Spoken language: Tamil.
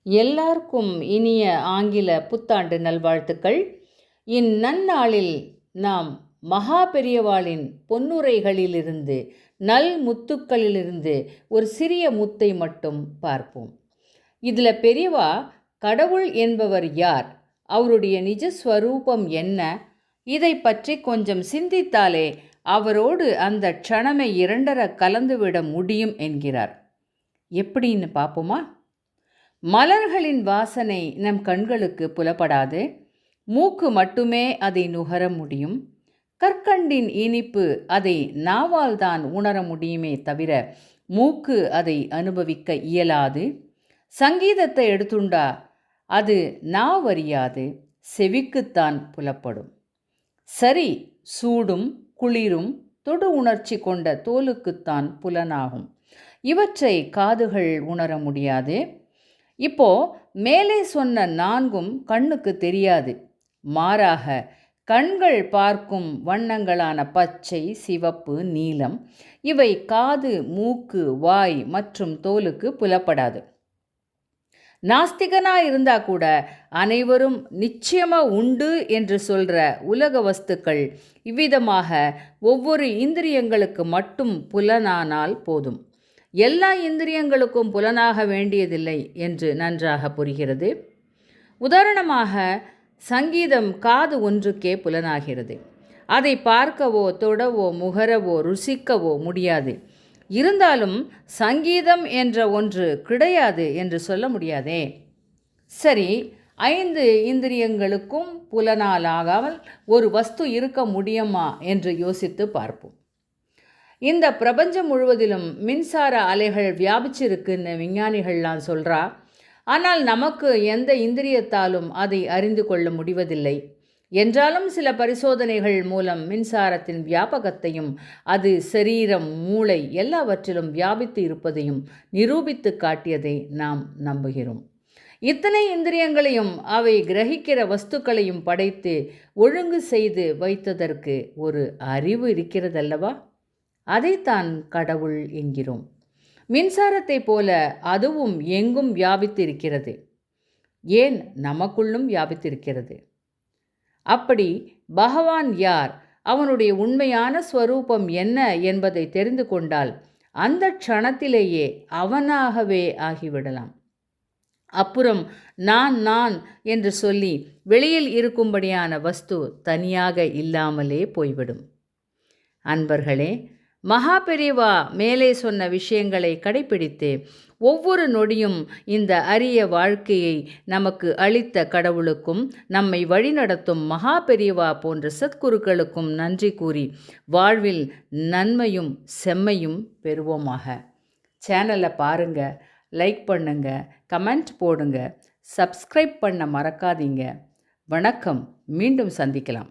எல்லாருக்கும் இனிய ஆங்கில புத்தாண்டு நல்வாழ்த்துக்கள். இந்நன்னாளில் நாம் மகா பெரியவாளின் பொன்னுரைகளிலிருந்து நல் முத்துக்களிலிருந்து ஒரு சிறிய முத்தை மட்டும் பார்ப்போம். இதில் பெரியவா கடவுள் என்பவர் யார், அவருடைய நிஜஸ்வரூபம் என்ன, இதை பற்றி கொஞ்சம் சிந்தித்தாலே அவரோடு அந்த க்ஷணமே இரண்டர கலந்துவிட முடியும் என்கிறார். எப்படின்னு பார்ப்போமா? மலர்களின் வாசனை நம் கண்களுக்கு புலப்படாது, மூக்கு மட்டுமே அதை நுகர முடியும். கற்கண்டின் இனிப்பு அதை நாவால் தான் உணர முடியுமே தவிர மூக்கு அதை அனுபவிக்க இயலாது. சங்கீதத்தை எடுத்துண்டா அது நாவறியாது, செவிக்குத்தான் புலப்படும். சரி, சூடும் குளிரும் தொடு உணர்ச்சி கொண்ட தோலுக்குத்தான் புலனாகும். இவற்றை காதுகள் உணர முடியாது. இப்போ மேலே சொன்ன நான்கும் கண்ணுக்கு தெரியாது. மாறாக கண்கள் பார்க்கும் வண்ணங்களான பச்சை, சிவப்பு, நீலம் இவை காது, மூக்கு, வாய் மற்றும் தோலுக்கு புலப்படாது. நாஸ்திகனாக இருந்தால் கூட அனைவரும் நிச்சயமாக உண்டு என்று சொல்கிற உலக வஸ்துக்கள் இவ்விதமாக ஒவ்வொரு இந்திரியங்களுக்கு மட்டும் புலனானால் போதும். எல்லா இந்திரியங்களுக்கும் புலனாக வேண்டியதில்லை என்று நன்றாக புரிகிறது. உதாரணமாக சங்கீதம் காது ஒன்றுக்கே புலனாகிறது. அதை பார்க்கவோ தொடவோ முகரவோ ருசிக்கவோ முடியாது. இருந்தாலும் சங்கீதம் என்ற ஒன்று கிடையாது என்று சொல்ல முடியாதே. சரி, 5 இந்திரியங்களுக்கும் புலனாலாகாமல் ஒரு வஸ்து இருக்க முடியுமா என்று யோசித்து பார்ப்போம். இந்த பிரபஞ்சம் முழுவதிலும் மின்சார அலைகள் வியாபிச்சிருக்குன்னு விஞ்ஞானிகள்லாம் சொல்கிறா. ஆனால் நமக்கு எந்த இந்திரியத்தாலும் அதை அறிந்து கொள்ள முடிவதில்லை. என்றாலும் சில பரிசோதனைகள் மூலம் மின்சாரத்தின் வியாபகத்தையும் அது சரீரம், மூளை எல்லாவற்றிலும் வியாபித்து இருப்பதையும் நிரூபித்து காட்டியதை நாம் நம்புகிறோம். இத்தனை இந்திரியங்களையும் அவை கிரகிக்கிற வஸ்துக்களையும் படைத்து ஒழுங்கு செய்து வைத்ததற்கு ஒரு அறிவு இருக்கிறதல்லவா? அதைத்தான் கடவுள் என்கிறோம். மின்சாரத்தை போல அதுவும் எங்கும் வியாபித்திருக்கிறது. ஏன் நமக்குள்ளும் வியாபித்திருக்கிறது. அப்படி பகவான் யார், அவனுடைய உண்மையான ஸ்வரூபம் என்ன என்பதை தெரிந்து கொண்டால் அந்த க்ஷணத்திலேயே அவனாகவே ஆகிவிடலாம். அப்புறம் நான் நான் என்று சொல்லி வெளியில் இருக்கும்படியான வஸ்து தனியாக இல்லாமலே போய்விடும். அன்பர்களே, மகா பெரியவா மேலே சொன்ன விஷயங்களை கடைப்பிடித்து ஒவ்வொரு நொடியும் இந்த அரிய வாழ்க்கையை நமக்கு அளித்த கடவுளுக்கும் நம்மை வழிநடத்தும் மகா பெரியவா போன்ற சத்குருக்களுக்கும் நன்றி கூறி வாழ்வில் நன்மையும் செம்மையும் பெறுவோமாக. சேனலை பாருங்கள், லைக் பண்ணுங்க, கமெண்ட் போடுங்க, சப்ஸ்கிரைப் பண்ண மறக்காதீங்க. வணக்கம். மீண்டும் சந்திக்கலாம்.